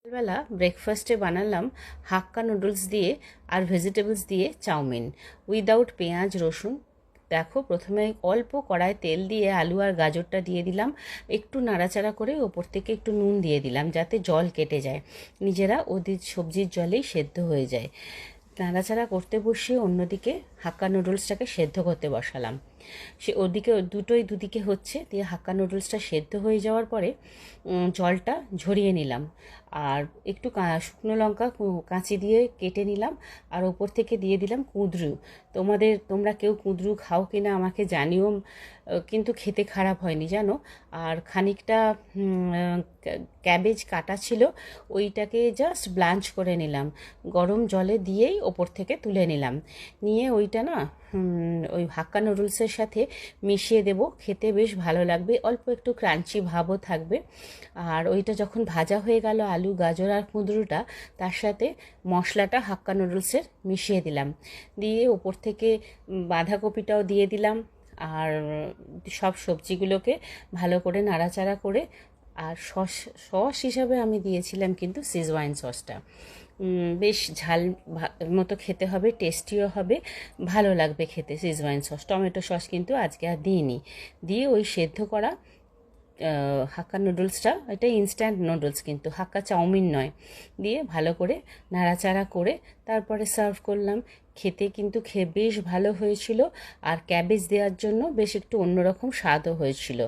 সকালবেলা ব্রেকফাস্টে বানালাম হাক্কা নুডলস দিয়ে আর ভেজিটেবলস দিয়ে চাউমিন উইদাউট পেঁয়াজ রসুন। দেখো, প্রথমে অল্প কড়ায় তেল দিয়ে আলু আর গাজরটা দিয়ে দিলাম, একটু নাড়াচাড়া করে ওপর থেকে একটু নুন দিয়ে দিলাম যাতে জল কেটে যায়, নিজেরা ওদের সবজির জলেই সেদ্ধ হয়ে যায়। নাড়াচাড়া করতে বসিয়ে অন্যদিকে হাক্কা নুডলসটাকে সেদ্ধ করতে বসালাম। সে ওদিকে দুটোই দুদিকে হচ্ছে, দিয়ে হাক্কা নুডলসটা সেদ্ধ হয়ে যাওয়ার পরে জলটা ঝরিয়ে নিলাম, আর একটু শুকনো লঙ্কা কাঁচি দিয়ে কেটে নিলাম, আর ওপর থেকে দিয়ে দিলাম কুঁদরু। তোমরা কেউ কুঁদরু খাও কিনা আমাকে জানিও, কিন্তু খেতে খারাপ হয়নি জানো। আর খানিকটা ক্যাবেজ কাটা ছিল, ওইটাকে জাস্ট ব্লাঞ্চ করে নিলাম, গরম জলে দিয়েই ওপর থেকে তুলে নিলাম। নিয়ে ওইটা না ওই হাক্কা নুডলসের সাথে মিশিয়ে দেব, খেতে বেশ ভালো লাগবে, অল্প একটু ক্রাঞ্চি ভাবও থাকবে। আর ওইটা যখন ভাজা হয়ে গেল আলু গাজর আর কুঁদরুটা, তার সাথে মশলাটা হাক্কা নুডলসের মিশিয়ে দিলাম, দিয়ে ওপর থেকে বাঁধাকপিটাও দিয়ে দিলাম, আর সব সবজিগুলোকে ভালো করে নাড়াচাড়া করে, আর সস সস হিসাবে আমি দিয়েছিলাম কিন্তু সিজওয়াইন সসটা। বেশ ঝাল মতো খেতে হবে, টেস্টিও হবে, ভালো লাগবে খেতে সিজওয়াইন সস। টমেটো সস কিন্তু আজকে আর দিইনি। দিয়ে ওই সেদ্ধ করা হাক্কা নুডলসটা, এটা ইনস্ট্যান্ট নুডলস কিন্তু হাক্কা চাউমিন নয়, দিয়ে ভালো করে নাড়াচাড়া করে তারপরে সার্ভ করলাম। খেতে কিন্তু বেশ ভালো হয়েছিল, আর ক্যাবেজ দেওয়ার জন্য বেশ একটু অন্যরকম স্বাদও হয়েছিল।